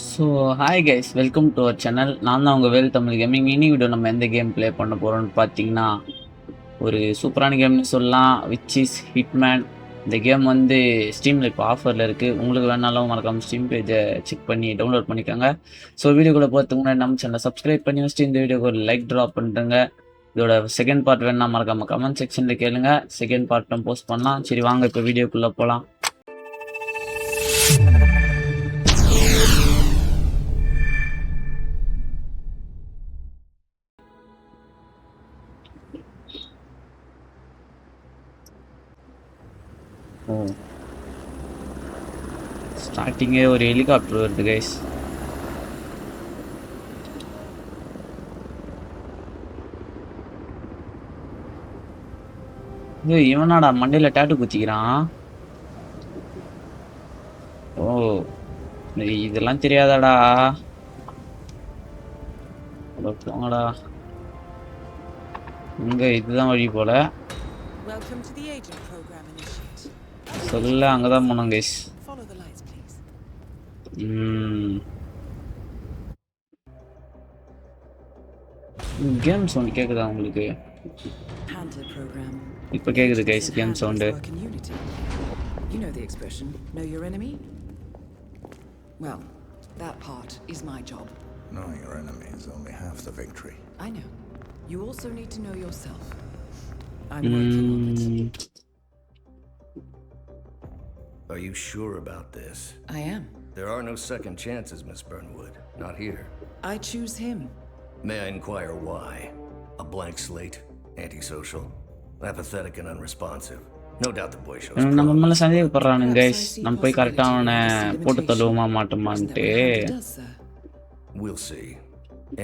So hi guys, welcome to our channel. நான் தான் உங்கள் வேல் தமிழ் கேமிங். இனி வீடியோ நம்ம எந்த கேம் ப்ளே பண்ண போகிறோம்னு பார்த்தீங்கன்னா, ஒரு சூப்பரான கேம்னு சொல்லலாம், விச் இஸ் ஹிட்மேன். இந்த கேம் வந்து ஸ்டீமில் இப்போ ஆஃபரில் இருக்குது. உங்களுக்கு வேணாலும் மறக்காமல் ஸ்டீம் பேஜை செக் பண்ணி டவுன்லோட் பண்ணிக்கோங்க. ஸோ வீடியோக்குள்ளே போகிறதுக்கு முன்னாடி நம்ம சேனலை சப்ஸ்கிரைப் பண்ணி வச்சுட்டு இந்த வீடியோக்கு ஒரு லைக் ட்ராப் பண்ணுறேங்க. இதோட செகண்ட் பார்ட் வேணா மறக்காமல் கமெண்ட் செக்ஷனில் கேளுங்க. செகண்ட் பார்ட்டும் போஸ்ட் பண்ணலாம். சரி வாங்க இப்போ வீடியோக்குள்ளே போகலாம். ஸ்டார்டிங்கே ஒரு ஹெலிகாப்டர் வருது கைஸ். இவனாடா மண்டையில டேட்டு குத்திக்கிறான். ஓ, இதெல்லாம் தெரியாதாடா. போங்கடா, இங்க இதுதான் வழி போல. சொல்ல அங்கதான் போனோம் கைஸ். கேம் சவுண்ட் கேக்குதா உங்களுக்கு? இப்ப கேக்குது guys game sound. You know the expression, know your enemy? Well, that part is my job. Knowing your enemy is only half the victory. I know. You also need to know yourself. I'm working on it. Are you sure about this? I am. There are no second chances, Miss Burnwood. Not here. I choose him. May I inquire why? A blank slate, antisocial, apathetic and unresponsive. No doubt the boy shows நம்ம மேல சந்தேகப்படுறானுங்க guys. நம்ம போய் கரெக்டா அவனை போட்டு தள்ளுவோமா மாட்டோமான்ட்டு. We'll see.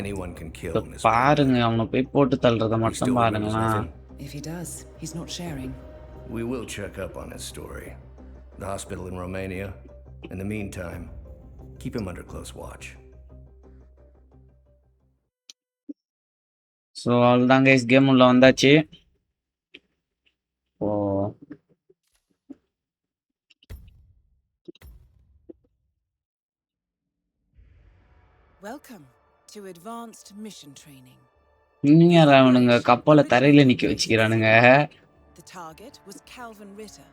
Anyone can kill Miss பாருங்க, அவனை போய் போட்டு தள்ளுறத மட்டும் பாருங்களா. If he does, he's not sharing. We will check up on his story. The hospital in Romania. In the meantime, keep him under close watch. So அவ்வளோதான் guys, game உள்ள வந்தாச்சு. ஓ, Welcome to advanced mission training. இன்னும் யார் அவனுங்க கப்பலை தரையில நிக்க வச்சுக்கிறானுங்க. The target was Calvin Ritter,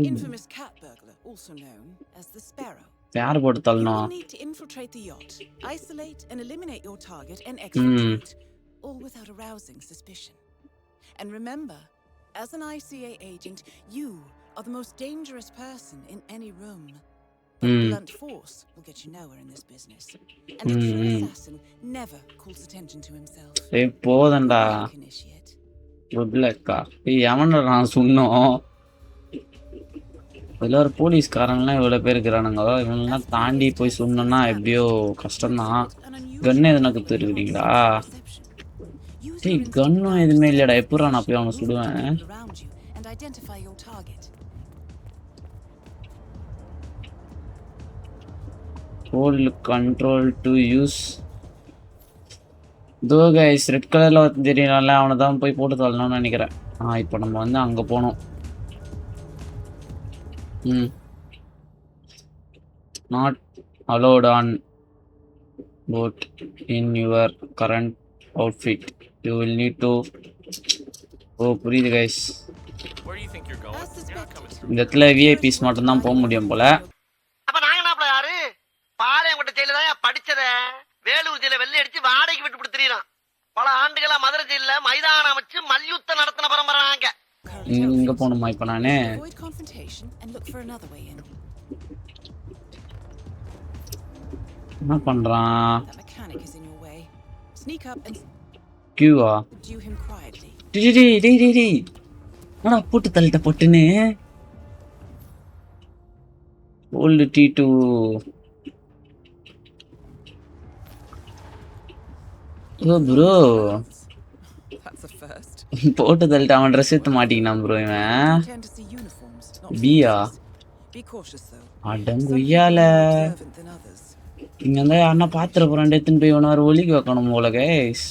infamous cat burglar, also known as the Sparrow. யார் போட்டு You தள்ளணும்? will need to infiltrate the yacht, isolate and eliminate your target, and exfiltrate, all without arousing suspicion. And remember, as an ICA agent, you are the most dangerous person in any room. But blunt force will get you nowhere in this business. And the true assassin never calls attention to himself. ஏய் போதண்டா Black initiate. பிளக்கா. ஏய் எவன்டா நான் சொன்னோம். இதில் ஒரு போலீஸ்காரங்களாம் இவ்வளோ பேர் இருக்கிறானுங்க. இவங்கெல்லாம் தாண்டி போய் சொன்னோன்னா எப்படியோ கஷ்டம்தான். கன்னு எதுனா கொடுத்துருக்குறீங்களா? டேய் கன்னும் எதுவுமே இல்லையாடா. எப்படா நான் போய் அவனை சுடுவேன்? Around you and identify your target. Hold control to use. தோ கைஸ், ரெட் கலரில் வந்து தெரியல, அவனை தான் போய் போட்டு தள்ளணும்னு நினைக்கிறேன். இப்போ நம்ம வந்து அங்கே போனோம். Not allowed on boat in your current outfit. You will need to. Oh புரியுது கைஸ். இந்த இடத்துல விஐபிஸ் மட்டும்தான் போக முடியும் போல. அப்ப நாங்க என்ன யாரு பாளையங்கோட்டை ஜெயில தான் படிச்சத, வேலூர் ஜெயில வெள்ளை அடிச்சு வாடகைக்கு விட்டு கொடுத்துறான். பல ஆண்டுகளா மதுரை ஜெயில மைதானம் அமைச்சு மல்யுத்தம் நடத்தின பரம்பரை நாங்க. இங்க போகணுமா இப்ப நானு? Avoid confrontation and look for another way in. என்ன பண்றான்? That mechanic is in your way. Sneak up and கியூவா? subdue him quietly. டேய் என்னடா போட்டு தள்ளிட்ட பொட்டுன்னு. Old T2. Oh bro, That's a first. போட்டு தள்ளிட்டு அவன் ட்ரெஸ் எடுத்து மாட்டிக்கினான் ப்ரோ இவன். Tend to see uniforms, not பியா? Be cautious though. அடங்குய்யால. Observant than others. இங்க இருந்தா யாருன்னா பாத்திர போறான், எடுத்துன்னு போய் இவனை வேற ஒலிக்க வைக்கணும் போல கைஸ்.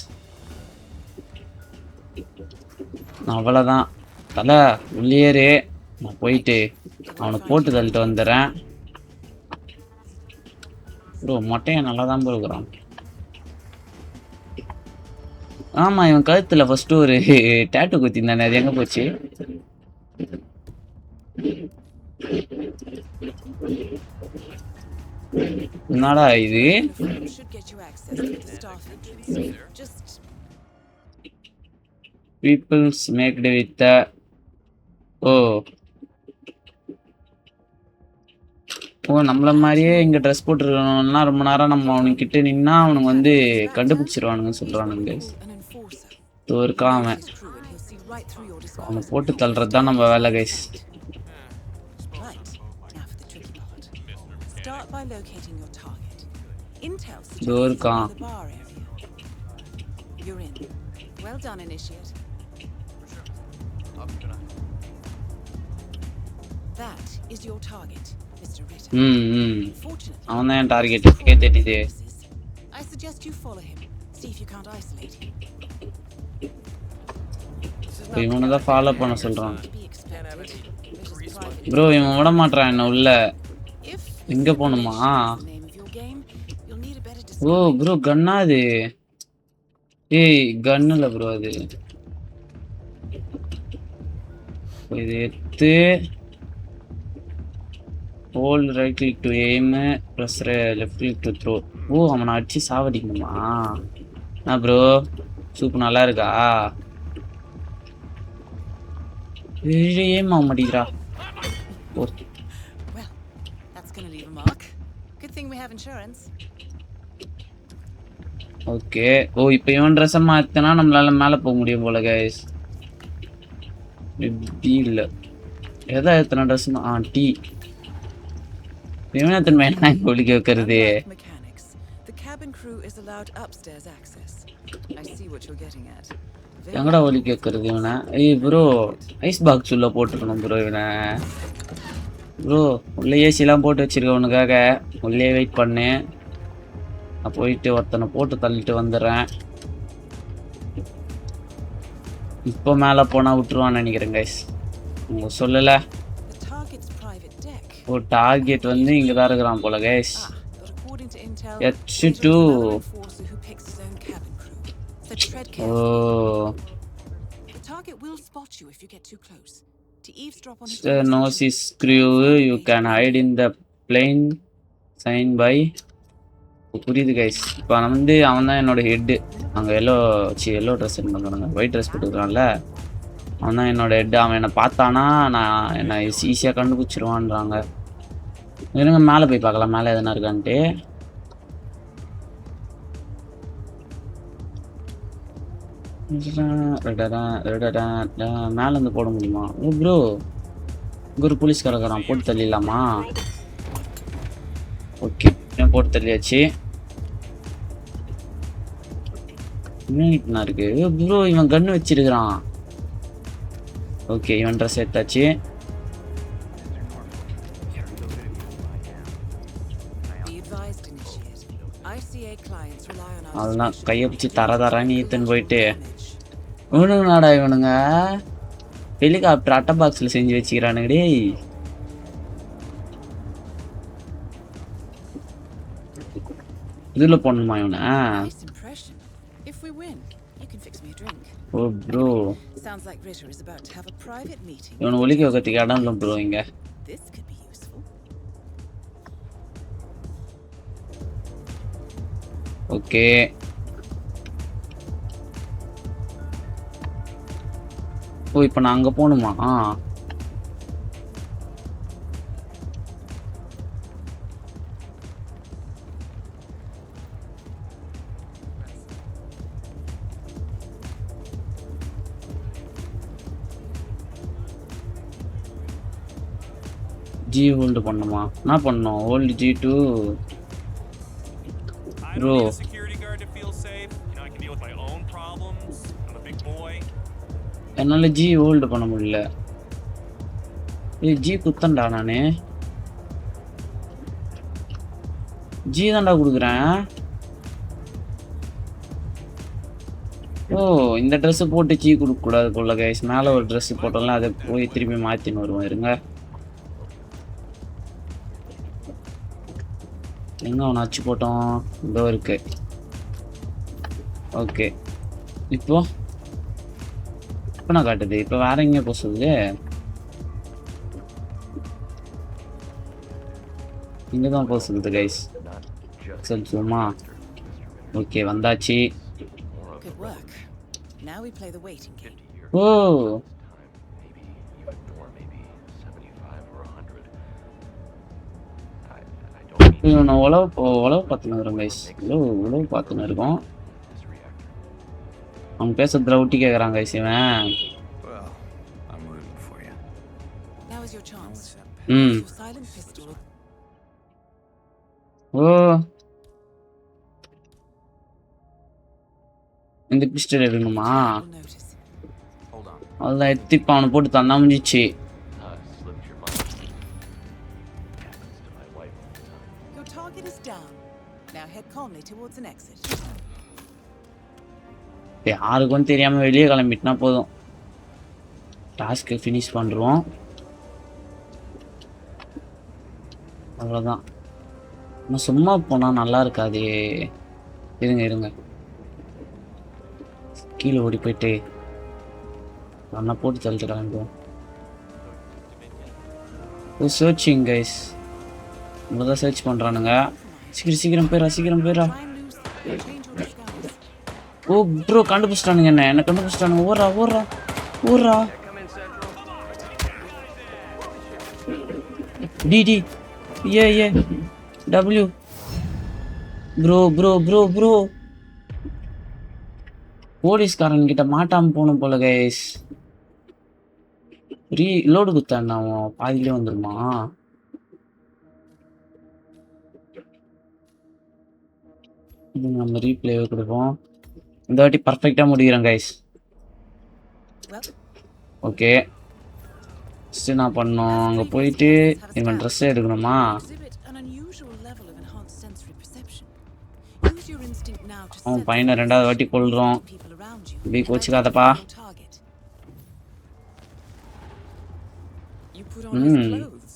அவ்வளோதான் தலை உள்ளேரு. நான் போயிட்டு அவனை போட்டு தள்ளிட்டு வந்துடுறேன். ப்ரோ மொட்டையன் நல்லா தான் ப்ரோ இருக்கிறான். ஆமா இவன் கழுத்துல ஃபர்ஸ்ட் ஒரு டேட்டு குத்திருந்தானே, அது எங்க போச்சு? என்னடா இது? Uniform should get you access to the staff entrance. Just peoples made with oh oh நம்மள மாதிரியே இங்க ட்ரெஸ் போட்டுருக்கணும்னா ரொம்ப நேரம் நம்ம அவனுக்கிட்ட நின்னா அவனுங்க வந்து கண்டுபிடிச்சிருவானுங்கன்னு சொல்றானுங்க. an enforcer. இருக்கான் அவன். His crew and he'll see right through your அவனை disguise. போட்டு தள்ளுறது தான் நம்ம வேலை guys. Right. Now for the tricky part. Start by locating your target. Intel suggests இதோ it's இருக்கான். near the bar area. You're in. Well done, initiate. That is your target, Mr. Ritter. Unfortunately, அவன் தான் என் target. எனக்கே தெரியுது. I suggest you follow him. See if you can't isolate him. இவனை தான் follow பண்ண சொல்றான். To be expected. Ritter's private. Bro இவன் விட மாட்டான் என்ன உள்ள. If எங்க போகணுமா? the name of your game, you'll need a better oh disguise. Bro கன்னா அது? ஏய் கன்னு இல்ல ப்ரோ அது. இது எடுத்து hold right click to aim plus left click to throw. Oh அவனை அடிச்சு சாவடிக்கணுமா? என்ன ப்ரோ சூப்பர் நல்லா இருக்கா? ஏம் ஆக மாட்டேங்கிறா. ஓ Well, that's gonna leave a mark. Good thing we have insurance. Okay. Oh இப்போ இவன் ட்ரெஸ்ஸை மாற்றினா நம்மளால மேலே போக முடியும் போல கைஸ். பி இல்லை எதா எத்தனை ட்ரெஸ்ஸுமா? டீ. இவன் எத்தனை மேலே ஒழிக்க வைக்கிறது? Unlike mechanics, the cabin crew is allowed upstairs access. I see what you're getting at. Very எங்கடா ஒழிக்க வைக்கிறது இவனை? ஏய் ப்ரோ ஐஸ் பாக்ஸ் உள்ள போட்டுருக்கணும் ப்ரோ இவனை. ப்ரோ உள்ளே ஏசிலாம் போட்டு வச்சிருக்க உனக்காக. உள்ளே வெயிட் பண்ணு. நான் போயிட்டு ஒருத்தனை போட்டு தள்ளிட்டு வந்துடுறேன். இப்போ மேலே போனால் விட்டுருவான்னு நினைக்கிறேன் கைஸ். உங்க சொல்லலை. The target's private deck. Oh target வந்து இங்கே தான் இருக்கிறான் போல guys. But according to intel, H2. Ritter is another enforcer who picks his own cabin crew. So tread oh carefully. The target will spot you if you get too close. To eavesdrop on his nose screw you can hide in the plane sign by. புரியுது guys. இப்போ வந்து அவன் தான் என்னோட head. அங்கே yellow dress பண்ணுறாங்க, white dress போட்டுக்கிறான்ல அவன் தான் என்னோட ஹெட்டு. அவன் என்னை பார்த்தானா நான் என்னை ஈஸியாக கண்டுபிடிச்சிருவான்றாங்க. இருங்க மேலே போய் பார்க்கலாம் மேலே எதனா இருக்கான்ட்டு. மேலே இருந்து போட முடியுமா? ஓ ப்ரோ இங்கே ஒரு போலீஸ்காரன் போட்டு தள்ளிடலாமா? ஓகே போட்டு தள்ளியாச்சு. என்ன இருக்கு ப்ரோ? இவன் கன்னு வச்சிருக்கிறான். ஓகே இவன் ட்ரெஸ் எடுத்தாச்சு. Be advised, initiate. ICA clients rely on our அதெல்லாம் special கையை பிடிச்சி தரதாரான்னு ஈத்துன்னு போயிட்டு image. இவனுங்க நாடா இவனுங்க ஹெலிகாப்டர் அட்டை பாக்ஸில் செஞ்சு வச்சுக்கிறானுங்க. டேய் இதில் போடணுமா இவனை? Nice impression. If we win, you can fix me a drink. Oh bro Sounds like Ritter is about to have a private meeting. இவனை ஒலிக்க வைக்கிறதுக்கு இடம் இல்லை ப்ரோ இங்கே. This could be useful. Okay oh இப்போ நான் அங்கே போகணுமா? ஜி ஹோல்டு பண்ணுமா? என்ன பண்ணணும்? Hold G2 I Bro. don't need a security guard to feel safe. You know, I can deal with my own problems. I'm a big boy. என்னால் G hold பண்ண முடியல. ஏய் ஜி குத்தண்டா நான். ஜி தான்டா கொடுக்குறேன். ஓ இந்த ட்ரெஸ்ஸு போட்டு ஜி கொடுக்கக்கூடாது போல கைஸ். மேலே ஒரு ட்ரெஸ்ஸு போட்டோம்ல அதை போய் திருப்பி மாற்றின்னு வருவோம். இருங்க எங்கே ஒன்று அச்சு போட்டோம், இதோ இருக்கு. ஓகே, இப்போ நான் காட்டுது. இப்போ வேற எங்கே போக சொல்லுது? இங்கே தான் போக சொல்லுது கைஸ். சும்மா ஓகே வந்தாச்சு. Good work. Now we play the waiting game. ஓ நான் உழவு பார்த்துன்னு இருக்கோம் கைஸ். உழவு பார்த்துன்னு இருக்கோம். அவங்க பேசுறதுல ஒட்டி கேட்குறாங்க கைஸ். இவன் Well, I'm rooting for you. Now is your chance. ம் Your silent pistol. ஓ இந்த பிஸ்டல் எடுக்கணுமா? Will notice. அதெல்லாம் எடுத்து இப்போ அவனை போட்டு தந்தா முடிஞ்சிச்சு. Your target is down. Now head calmly towards an exit. யாருக்கும் தெரியாமல் வெளியே கிளம்பிட்டுனா போதும். டாஸ்க்கு ஃபினிஷ் பண்ணுறோம், அவ்வளோதான். நம்ம சும்மா போனால் நல்லா இருக்காது. இருங்க கீழே ஓடி போயிட்டு நல்லா போட்டு தள்ளிட்டு கிளம்புவோம். சர்ச்சிங் கைஸ், நம்ம தான் சர்ச் பண்ணுறானுங்க. சீக்கிரம் போயிடா. Try and lose them. Change your disguise. Oh bro கண்டுபிடிச்சிட்டானுங்க. என்ன கண்டுபிடிச்சிட்டானுங்க. ஓடுறா டிடி ஏ டபிள்யூ. ப்ரோ போலீஸ்காரன் கிட்ட மாட்டாம போகணும் போல கைஸ். லோடு குத்தாண்ணா அவன் பாதியிலே வந்துருமா? இது நம்ம ரீப்ளேவே கொடுப்போம். இந்த வாட்டி பர்ஃபெக்டாக முடிக்கிறேன் கைஸ். ஓகே, ஃபஸ்ட்டு நான் பண்ணோம் அங்கே போயிட்டு இவன் ட்ரெஸ்ஸே எடுக்கணுமா? Exhibit an unusual level of enhanced sensory perception. Use your instinct now to அவன் sense பையனை ரெண்டாவது வாட்டி கொள்றோம். people around you. இப்படி கோச்சிக்காதப்பா. Target. You put on his clothes.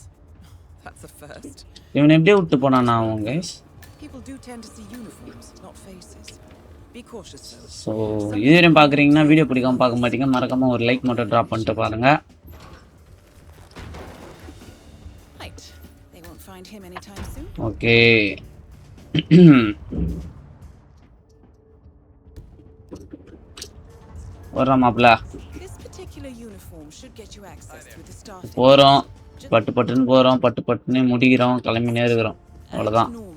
That's a first. இவனை எப்படியே விட்டு போனானா அவன் guys? People do tend to see uniforms, not faces. Be cautious though. So இதுவரையும் பார்க்குறீங்கன்னா வீடியோ பிடிக்காம பார்க்க மாட்டீங்க. மறக்காமல் ஒரு லைக் மட்டும் ட்ராப் பண்ணிட்டு பாருங்க. Right. They won't find him anytime soon. Okay வர்றோம் மாப்பிள்ள. This particular uniform should get you access through the starting. போகிறோம், பட்டுன்னு போகிறோம், பட்டுன்னு முடிக்கிறோம், கிளம்பினே இருக்கிறோம். அவ்வளோதான். Normal.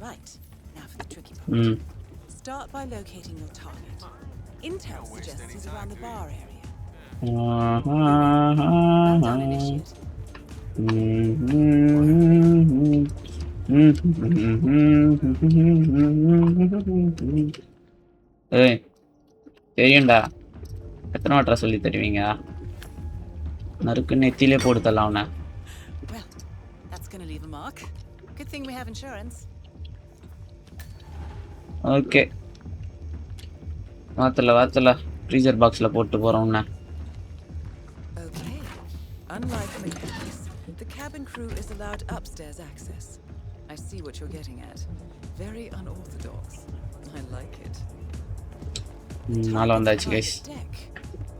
Right. Now for the tricky part. Start by locating your target. Intel suggests he's around the bar area. Well done, initiate. ஏய் தெரியும்டா, எத்தனை வாட்டரை சொல்லி தருவீங்க? நறுக்கு நெத்திலே போட்டு தரலாம் அவனை. Well, that's gonna leave a mark. Good thing we have insurance. Okay, வாத்தல ஃப்ரீசர் பாக்ஸில் போட்டு போகிறோம் உன்னை. Okay. Unlike McCarthy's, the cabin crew is allowed upstairs access. I see what you're getting at. Very unorthodox. I like it. மேலே வந்தாச்சு guys. Deck.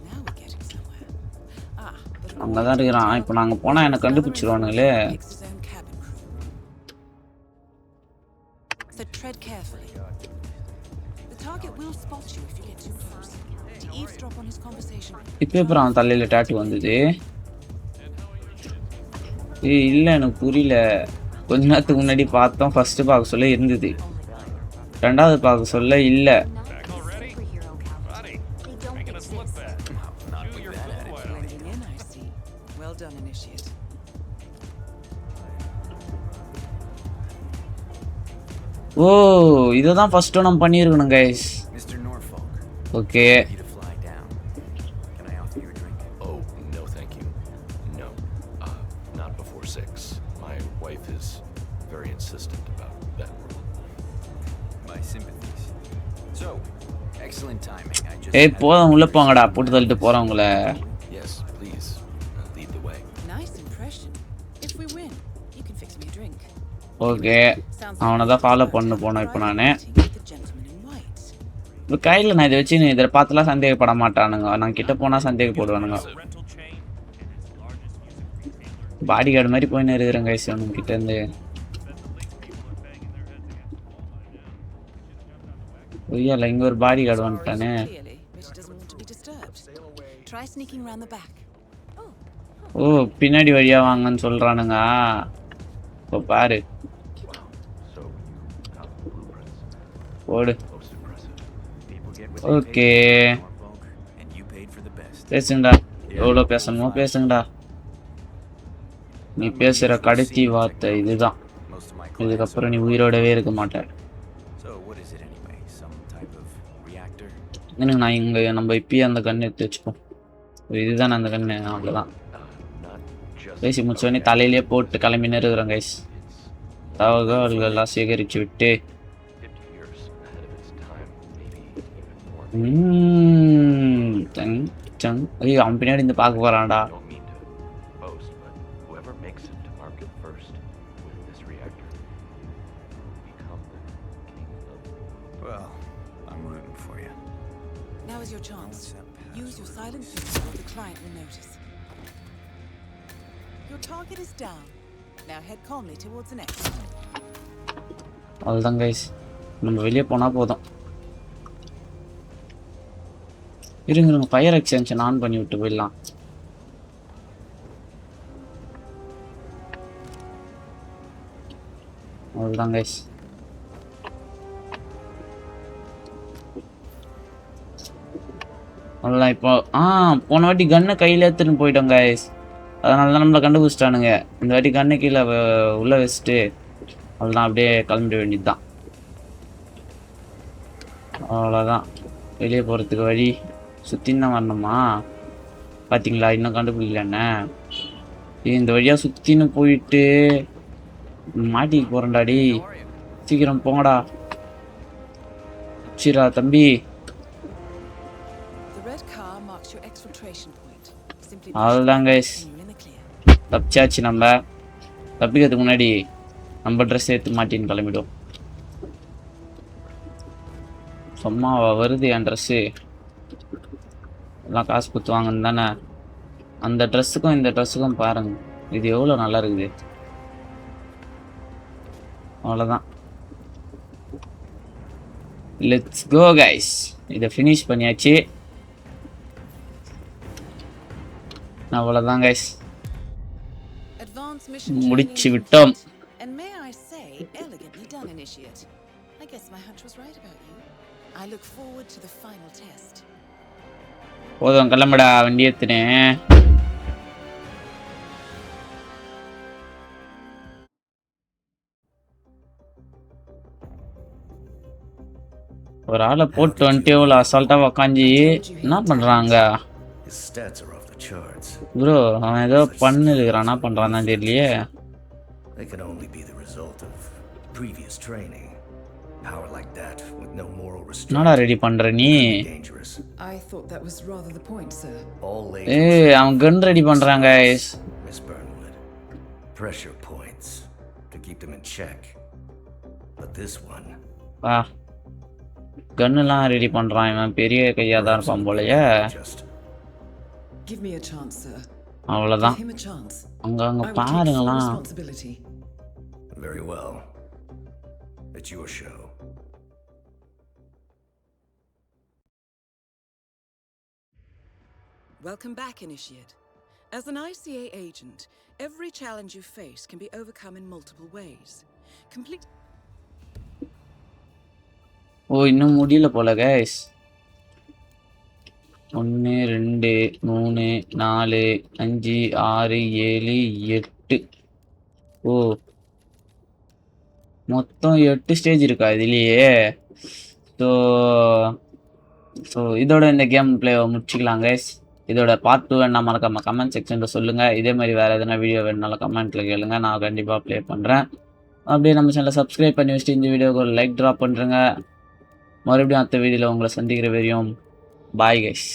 Now we're getting somewhere. But அங்கே தான் இருக்கிறான். இப்போ நாங்கள் போனால் என்னை கண்டுபிடிச்சிருவானுங்களே. picks his own cabin crew. So tread carefully. The target will spot you if you get too close. To eavesdrop on his conversation. இப்போ அப்புறம் அவன் தலையில் டேட்டு வந்தது. இல்லை எனக்கு புரியல. கொஞ்ச நேரத்துக்கு முன்னாடி பார்த்தோம், ஃபஸ்ட்டு பார்க்க சொல்ல இருந்தது, ரெண்டாவது பார்க்க சொல்ல இல்லை. Back already? Buddy, making us look bad. Chew your food, why don't you? Blending in, I see. Well done, initiate. ஓ இதை தான் ஃபஸ்ட்டு நம்ம பண்ணியிருக்கணும் guys. Mr. Norfolk, okay need to fly down. Can I offer you a drink? Oh, no, thank you. No. Not before 6. My wife is very insistent about that rule. My sympathies. So, excellent timing. I just ஏய் had- போதும் உள்ளே போங்கடா, போட்டு தள்ளிட்டு போகிறவங்கள. Yes, please, lead the way. Nice impression. If we win, you can fix me a drink. Okay Sounds அவனை like தான் follow you've பண்ண worked போனேன் out இப்போ the நான் right meeting with the gentleman in white. இப்போ கையில் நான் இதை வச்சு இதில் பார்த்துலாம் சந்தேகப்பட மாட்டானுங்க. நான் கிட்ட போனால் சந்தேகப்படுவானுங்க. பாடி கார்டு மாதிரி போயின்னு இருக்கிறேன் கைஸ் அவனுங்க கிட்டேருந்து. ஒய்யால இங்கே ஒரு பாடி கார்டு வந்துட்டானே. Clearly, but he doesn't want to be disturbed. Try sneaking round the back. ஓ பின்னாடி வழியா வாங்கன்னு சொல்றானுங்க. இப்போ பாரு So, blueprints. ஓடு. Most impressive. People get what okay they paid for, Norfolk, and you paid for the best. பேசுங்கடா. எவ்வளோ பேசணுமோ பேசுங்கடா. நீ பேசுகிற கடைசி வார்த்தை இதுதான். Most of my இதுக்கப்புறம் நீ உயிரோடவே இருக்க மாட்டேன். So what is it anyway? Some type of reactor? எனக்கு நான் இங்கே நம்ம இப்பயே அந்த கண்ணை எடுத்து வச்சுப்போம். இதுதான் அந்த கண்ணு. அவ்வளோதான். Not just பேசி முடிச்சோடனே தலையிலே போட்டு கிளம்பின்னு இருக்கிறோம் கைஸ். தகவல்கள்லாம் சேகரித்து விட்டு 50 years ahead of its time, maybe even more. ஐயோ அவன் பின்னாடி இருந்து பார்க்க போகிறான்டா. I don't mean to boast, but whoever makes it to market first with this reactor will become the king of. Well, I'm rooting for you. Now is your chance. Use your silent feature or the client will notice. Your target is down. Now head calmly towards the next one. அவ்வளோதான் guys. நம்ம வெளியே போனால் போதும். இருங்க fire extension on பண்ணி விட்டு போயிடலாம். அவ்வளோதான் கைஸ். அவ்வளோதான். இப்போ போன வாட்டி கன்னை கையில் எடுத்துன்னு போயிட்டோம் கைஸ். அதனால தான் நம்மளை கண்டுபிடிச்சிட்டானுங்க. இந்த வாட்டி கண்ணை கீழே உள்ளே வச்சுட்டு அவ்வளோதான் அப்படியே கிளம்பிட வேண்டியது தான். அவ்வளோதான். வெளியே போகிறதுக்கு வழி சுற்றின்னு தான் வரணுமா? பார்த்தீங்களா இன்னும் கண்டுபிடிக்கலண்ணே. இந்த வழியாக சுற்றின்னு போயிட்டு மாட்டிக்கு போகிறேன்டாடி. சீக்கிரம் போங்கடா. சரிடா தம்பி. The red car marks your exfiltration point. Simply அவ்வளோதான் guys. and you're in the clear. தப்பிச்சாச்சு. நம்ம தப்பிக்கிறதுக்கு முன்னாடி நம்ம ட்ரெஸ் எடுத்து மாட்டின்னு கிளம்பிடும். சும்மா வருது என் ட்ரெஸ்ஸு. எல்லாம் காசு கொடுத்து வாங்கன்னு தானே. அந்த ட்ரெஸ்ஸுக்கும் இந்த ட்ரெஸ்ஸுக்கும் பாருங்க, இது எவ்வளோ நல்லா இருக்குது. அவ்வளோதான். Let's go guys. இதை ஃபினிஷ் பண்ணியாச்சு. அவ்வளோதான் கைஸ். Advanced mission முடிச்சு training விட்டோம். complete. And may I say, elegantly done, Initiate. I guess my hunch was right about you. I look forward to the final test. போதும் கிளம்புடா வண்டி எடுத்துனே. ஒரு ஆளை போட்டு வந்துட்டு எவ்வளோ அசால்ட்டாக உக்காஞ்சி என்ன பண்ணுறாங்க His stats are off the charts. Bro? அவன் ஏதோ பண்ணிருக்கிறான். என்ன பண்ணுறான்னு தெரியலையே. They can only be the result of previous training. Power like that with no moral என்னடா restraint. ரெடி பண்ணுற நீ? Dangerous. I thought that was rather the point, sir. All ஏய் அவன் கன் ரெடி பண்ணுறாங்க. Miss Burnwood. Pressure points to keep them in check. But this one, வா கன்னுலாம் ready பண்ணுறான். இவன் பெரிய கையாக தான் இருப்பான் போலயே. just Give me a chance, sir. அவ்வளோதான். Give him a chance. அங்கே I will take full பாருங்களாம். responsibility. very well. It's your show. Welcome back, Initiate. As an ICA agent, every challenge you face can be overcome in multiple ways. Complete. ஓ இன்னும் முடியல போல guys. 1 2 3 4 5 6 7 8. ஓ மொத்தம் 8 stage இருக்கா இதுலேயே? So இதோட இந்த game பிளேவை முடிச்சுக்கலாம் guys. இதோட பார்ட் 2 வேணா மறக்காம கமெண்ட் செக்ஷனில் சொல்லுங்கள். இதே மாதிரி வேறு எதனா வீடியோ வேணுனாலும் கமெண்ட்டில் கேளுங்க, நான் கண்டிப்பாக ப்ளே பண்ணுறேன். அப்படியே நம்ம சேனலை சப்ஸ்கிரைப் பண்ணி வச்சுட்டு இந்த வீடியோக்கு ஒரு லைக் ட்ராப் பண்ணுறேங்க. மறுபடியும் அடுத்த வீடியோவில் உங்களை சந்திக்கிற வரையும் பாய் கைஸ்.